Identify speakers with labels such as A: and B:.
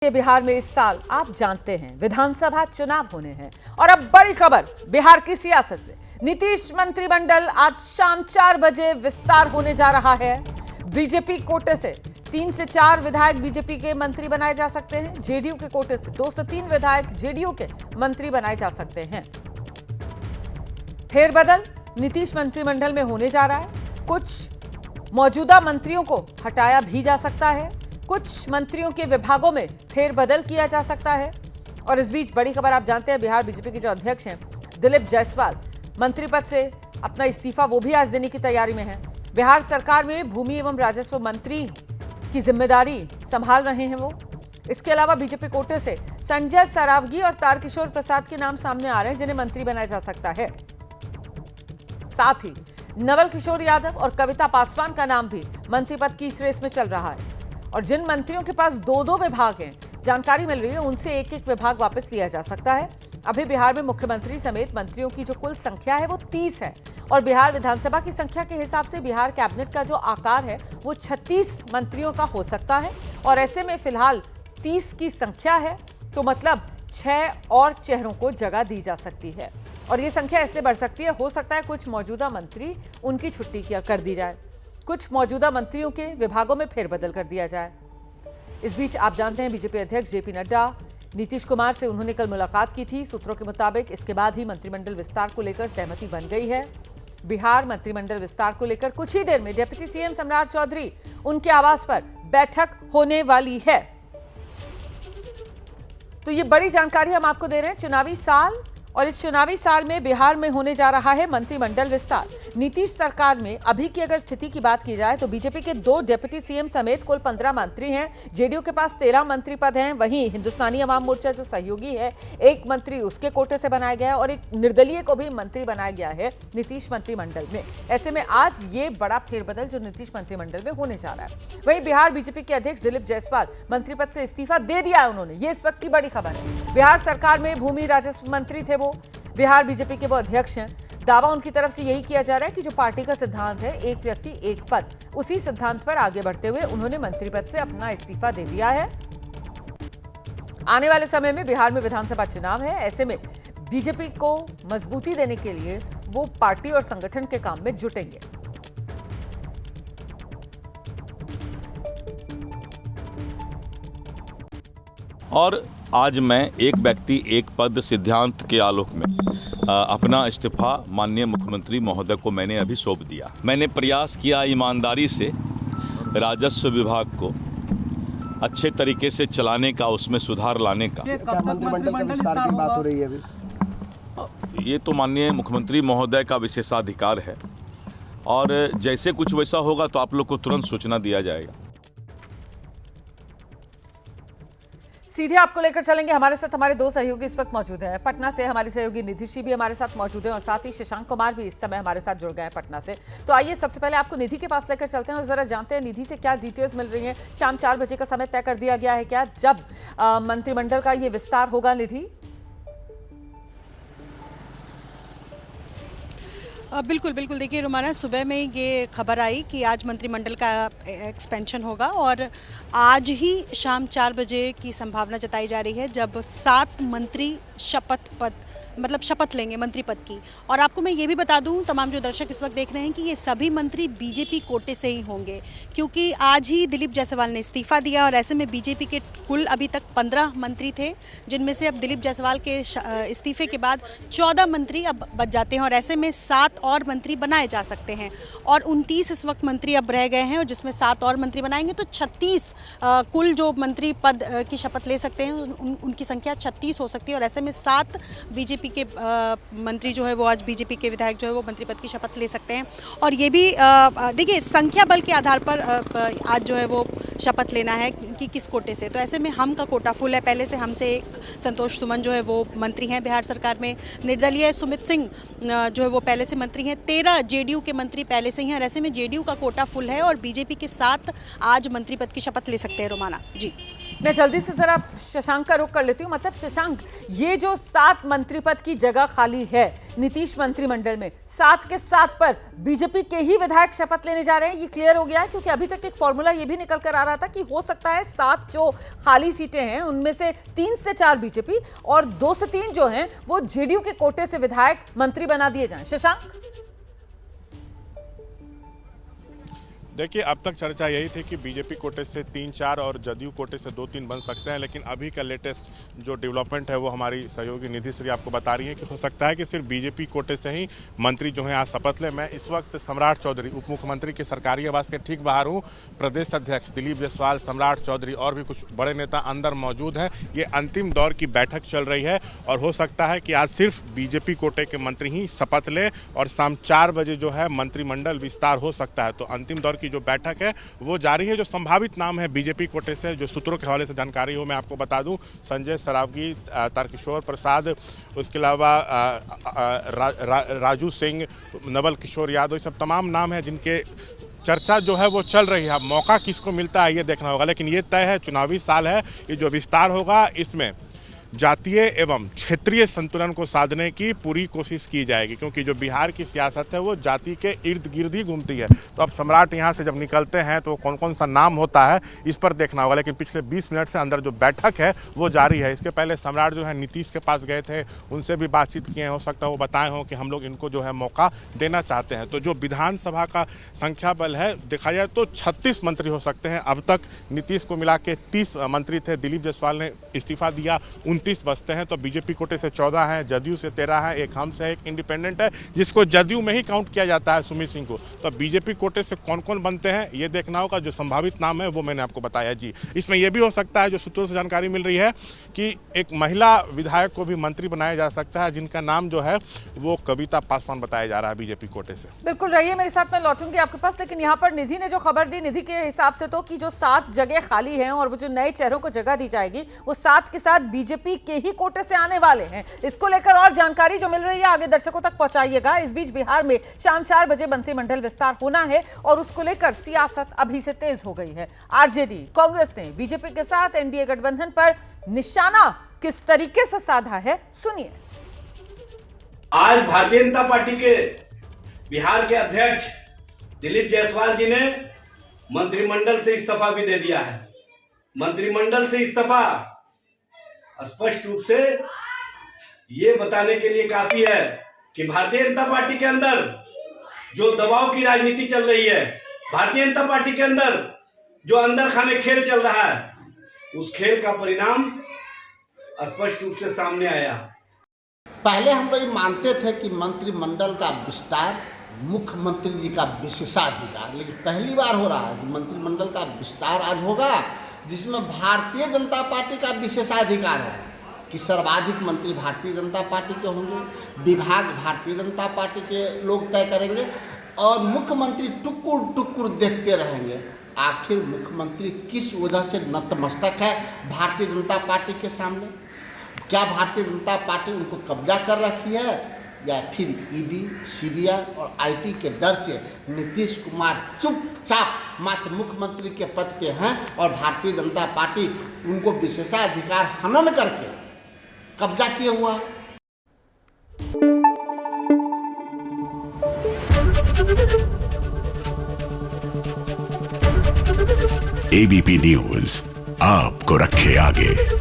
A: बिहार में इस साल आप जानते हैं विधानसभा चुनाव होने हैं और अब बड़ी खबर बिहार की सियासत से। नीतीश मंत्रिमंडल आज शाम 4 बजे विस्तार होने जा रहा है। बीजेपी कोटे से 3 से 4 विधायक बीजेपी के मंत्री बनाए जा सकते हैं। जेडीयू के कोटे से 2 से 3 विधायक जेडीयू के मंत्री बनाए जा सकते हैं। फेरबदल नीतीश मंत्रिमंडल में होने जा रहा है। कुछ मौजूदा मंत्रियों को हटाया भी जा सकता है, कुछ मंत्रियों के विभागों में फेरबदल किया जा सकता है। और इस बीच बड़ी खबर आप जानते हैं, बिहार बीजेपी के जो अध्यक्ष हैं दिलीप जायसवाल मंत्री पद से अपना इस्तीफा वो भी आज देने की तैयारी में है। बिहार सरकार में भूमि एवं राजस्व मंत्री की जिम्मेदारी संभाल रहे हैं वो। इसके अलावा बीजेपी कोटे से संजय सरावगी और तारकिशोर प्रसाद के नाम सामने आ रहे हैं जिन्हें मंत्री बनाया जा सकता है। साथ ही नवल किशोर यादव और कविता पासवान का नाम भी मंत्री पद की इस रेस में चल रहा है। और जिन मंत्रियों के पास 2-2 विभाग हैं, जानकारी मिल रही है उनसे एक-एक विभाग वापस लिया जा सकता है। अभी बिहार में मुख्यमंत्री समेत मंत्रियों की जो कुल संख्या है वो 30 है और बिहार विधानसभा की संख्या के हिसाब से बिहार कैबिनेट का जो आकार है वो 36 मंत्रियों का हो सकता है। और ऐसे में फिलहाल 30 की संख्या है तो मतलब 6 और चेहरों को जगह दी जा सकती है। और ये संख्या इसलिए बढ़ सकती है, हो सकता है कुछ मौजूदा मंत्री उनकी छुट्टी कर दी जाए, कुछ मौजूदा मंत्रियों के विभागों में फेरबदल कर दिया जाए। इस बीच आप जानते हैं बीजेपी अध्यक्ष जेपी नड्डा नीतीश कुमार से उन्होंने कल मुलाकात की थी। सूत्रों के मुताबिक इसके बाद ही मंत्रिमंडल विस्तार को लेकर सहमति बन गई है। बिहार मंत्रिमंडल विस्तार को लेकर कुछ ही देर में डिप्टी सीएम सम्राट चौधरी उनके आवास पर बैठक होने वाली है। तो ये बड़ी जानकारी हम आपको दे रहे हैं। चुनावी साल और इस चुनावी साल में बिहार में होने जा रहा है मंत्रिमंडल विस्तार। नीतीश सरकार में अभी की अगर स्थिति की बात की जाए तो बीजेपी के 2 डिप्टी सीएम समेत कुल 15 मंत्री हैं। जेडीयू के पास 13 मंत्री पद हैं। वहीं हिंदुस्तानी अवाम मोर्चा जो सहयोगी है, एक मंत्री उसके कोटे से बनाया गया है और एक निर्दलीय को भी मंत्री बनाया गया है नीतीश मंत्रिमंडल में। ऐसे में आज ये बड़ा फेरबदल जो नीतीश मंत्रिमंडल में होने जा रहा है। वहीं बिहार बीजेपी के अध्यक्ष दिलीप जायसवाल मंत्री पद से इस्तीफा दे दिया है उन्होंने। ये इस वक्त की बड़ी खबर है। बिहार सरकार में भूमि राजस्व मंत्री थे वो, बिहार बीजेपी के वो अध्यक्ष हैं। दावा उनकी तरफ से यही किया जा रहा है कि जो पार्टी का सिद्धांत है, एक व्यक्ति एक पद, उसी सिद्धांत पर आगे बढ़ते हुए उन्होंने मंत्री पद से अपना इस्तीफा दे दिया है। आने वाले समय में बिहार में विधानसभा चुनाव है। ऐसे में बीजेपी को मजबूती देने के लिए वो पार्टी और संगठन के काम में जुटेंगे।
B: और आज मैं एक व्यक्ति एक पद सिद्धांत के आलोक में अपना इस्तीफा माननीय मुख्यमंत्री महोदय को मैंने अभी सौंप दिया। मैंने प्रयास किया ईमानदारी से राजस्व विभाग को अच्छे तरीके से चलाने का, उसमें सुधार लाने का।
C: मंत्रिमंडल का विस्तार की बात हो रही है अभी?
B: ये तो माननीय मुख्यमंत्री महोदय का विशेषाधिकार है और जैसे कुछ वैसा होगा तो आप लोग को तुरंत सूचना दिया जाएगा।
A: सीधे आपको लेकर चलेंगे। हमारे साथ हमारे 2 सहयोगी इस वक्त मौजूद हैं। पटना से हमारी सहयोगी निधि जी भी हमारे साथ मौजूद हैं और साथ ही शशांक कुमार भी इस समय हमारे साथ जुड़ गए हैं पटना से। तो आइए सबसे पहले आपको निधि के पास लेकर चलते हैं और जरा जानते हैं निधि से क्या डिटेल्स मिल रही हैं। शाम 4 बजे का समय तय कर दिया गया है क्या, जब मंत्रिमंडल का ये विस्तार होगा? निधि,
D: बिल्कुल बिल्कुल। देखिए रोमाना, सुबह में ये खबर आई कि आज मंत्रिमंडल का एक्सपेंशन होगा और आज ही शाम 4 बजे की संभावना जताई जा रही है जब 7 मंत्री शपथ लेंगे मंत्री पद की। और आपको मैं ये भी बता दूं, तमाम जो दर्शक इस वक्त देख रहे हैं, कि ये सभी मंत्री बीजेपी कोटे से ही होंगे क्योंकि आज ही दिलीप जायसवाल ने इस्तीफा दिया और ऐसे में बीजेपी के कुल अभी तक 15 मंत्री थे, जिनमें से अब दिलीप जायसवाल के इस्तीफे के बाद 14 मंत्री अब बच जाते हैं और ऐसे में 7 और मंत्री बनाए जा सकते हैं। और 29 इस वक्त मंत्री अब रह गए हैं और जिसमें 7 और मंत्री बनाएंगे तो 36 कुल जो मंत्री पद की शपथ ले सकते हैं उनकी संख्या 36 हो सकती है। और ऐसे में 7 बीजेपी के मंत्री जो है वो आज बीजेपी के विधायक जो है वो मंत्री पद की शपथ ले सकते हैं। और ये भी देखिए संख्या बल के आधार पर आज जो है वो शपथ लेना है कि किस कोटे से। तो ऐसे में हम का कोटा फुल है। पहले से हमसे एक संतोष सुमन जो है वो मंत्री हैं बिहार सरकार में, निर्दलीय सुमित सिंह जो है वो पहले से मंत्री हैं, 13 जेडीयू के मंत्री पहले से ही हैं और ऐसे में जेडीयू का कोटा फुल है और बीजेपी के 7 आज मंत्री पद की शपथ ले सकते हैं। रोमाना जी।
A: मैं जल्दी से जरा शशांक का रुख कर लेती हूँ। मतलब शशांक, ये जो 7 मंत्री पद की जगह खाली है नीतीश मंत्रिमंडल में, 7 के 7 पर बीजेपी के ही विधायक शपथ लेने जा रहे हैं, ये क्लियर हो गया है? क्योंकि अभी तक एक फॉर्मूला ये भी निकल कर आ रहा था कि हो सकता है 7 जो खाली सीटें हैं उनमें से 3 से 4 बीजेपी और 2 से 3 जो हैं वो जेडीयू के कोटे से विधायक मंत्री बना दिए जाएं। शशांक,
E: देखिए, अब तक चर्चा यही थी कि बीजेपी कोटे से 3-4 और जदयू कोटे से 2-3 बन सकते हैं, लेकिन अभी का लेटेस्ट जो डेवलपमेंट है वो हमारी सहयोगी निधि श्री आपको बता रही है कि हो सकता है कि सिर्फ बीजेपी कोटे से ही मंत्री जो हैं आज शपथ लें। मैं इस वक्त सम्राट चौधरी उप मुख्यमंत्री के सरकारी आवास के ठीक बाहर हूँ। प्रदेश अध्यक्ष दिलीप जायसवाल, सम्राट चौधरी और भी कुछ बड़े नेता अंदर मौजूद हैं। ये अंतिम दौर की बैठक चल रही है और हो सकता है कि आज सिर्फ बीजेपी कोटे के मंत्री ही शपथ लें और शाम 4 बजे जो है मंत्रिमंडल विस्तार हो सकता है। तो अंतिम दौर की जो बैठक है वो जारी है। जो संभावित नाम है बीजेपी कोटे से, जो सूत्रों के हवाले से जानकारी हो, मैं आपको बता दूं, संजय सरावगी, तारकिशोर प्रसाद, उसके अलावा राजू सिंह, नवल किशोर यादव, ये सब तमाम नाम हैं जिनके चर्चा जो है वो चल रही है। अब मौका किसको मिलता है ये देखना होगा, लेकिन ये तय है, चुनावी साल है, ये जो विस्तार होगा इसमें जातीय एवं क्षेत्रीय संतुलन को साधने की पूरी कोशिश की जाएगी, क्योंकि जो बिहार की सियासत है वो जाति के इर्द गिर्द ही घूमती है। तो अब सम्राट यहाँ से जब निकलते हैं तो कौन कौन सा नाम होता है इस पर देखना होगा, लेकिन पिछले 20 मिनट से अंदर जो बैठक है वो जारी है। इसके पहले सम्राट जो है नीतीश के पास गए थे, उनसे भी बातचीत किए हैं। हो सकता है वो बताए हों कि हम लोग इनको जो है मौका देना चाहते हैं। तो जो विधानसभा का संख्या बल है देखा जाए तो 36 मंत्री हो सकते हैं। अब तक नीतीश को मिला के 30 मंत्री थे, दिलीप जायसवाल ने इस्तीफा दिया, 29 बचते हैं। तो बीजेपी कोटे से 14 हैं, जदयू से 13 है, एक हम से, एक इंडिपेंडेंट है जिसको जदयू में ही काउंट किया जाता है, सुमित सिंह को। तो बीजेपी कोटे से कौन कौन बनते हैं ये देखना होगा। जो संभावित नाम है वो मैंने आपको बताया जी। इसमें यह भी हो सकता है, जो सूत्रों से जानकारी मिल रही है, कि एक महिला विधायक को भी मंत्री बनाया जा सकता है, जिनका नाम जो है वो कविता पासवान बताया जा रहा है बीजेपी कोटे से।
A: बिल्कुल रहिए मेरे साथ, मैं लौटूंगी आपके पास। लेकिन यहाँ पर निधि ने जो खबर दी, निधि के हिसाब से तो कि जो 7 जगह खाली हैं और वो जो नए चेहरों को जगह दी जाएगी वो 7 के 7 बीजेपी के ही कोटे से आने वाले हैं। इसको लेकर और जानकारी जो मिल रही है आगे दर्शकों तक पहुंचाइएगा। इस बीच बिहार में शाम 4 बजे मंत्रिमंडल विस्तार होना है और उसको लेकर सियासत अभी से तेज हो गई है। आरजेडी कांग्रेस ने बीजेपी के साथ एनडीए गठबंधन पर निशाना किस तरीके से साधा है, सुनिए।
F: आज भारतीय जनता पार्टी के बिहार के अध्यक्ष दिलीप जायसवाल जी ने मंत्रिमंडल से इस्तीफा भी दे दिया है। मंत्रिमंडल से इस्तीफा स्पष्ट रूप से ये बताने के लिए काफी है कि भारतीय जनता पार्टी के अंदर जो दबाव की राजनीति चल रही है, भारतीय जनता पार्टी के अंदर जो अंदर खाने खेल चल रहा है, उस खेल का परिणाम स्पष्ट रूप से सामने आया।
G: पहले हम लोग मानते थे कि मंत्रिमंडल का विस्तार मुख्यमंत्री जी का विशेषाधिकार, लेकिन पहली बार हो रहा है कि मंत्रिमंडल का विस्तार आज होगा जिसमें भारतीय जनता पार्टी का विशेषाधिकार है कि सर्वाधिक मंत्री भारतीय जनता पार्टी के होंगे, विभाग भारतीय जनता पार्टी के लोग तय करेंगे और मुख्यमंत्री टुकुर टुकुर देखते रहेंगे आखिर मुख्यमंत्री किस वजह से नतमस्तक है भारतीय जनता पार्टी के सामने। क्या भारतीय जनता पार्टी उनको कब्जा कर रखी है या फिर ईडी, सीबीआई और आईटी के डर से नीतीश कुमार चुपचाप मात्र मुख्यमंत्री के पद पे हैं और भारतीय जनता पार्टी उनको विशेषाधिकार हनन करके कब्जा किए हुआ है।
H: एबीपी न्यूज आपको रखे आगे।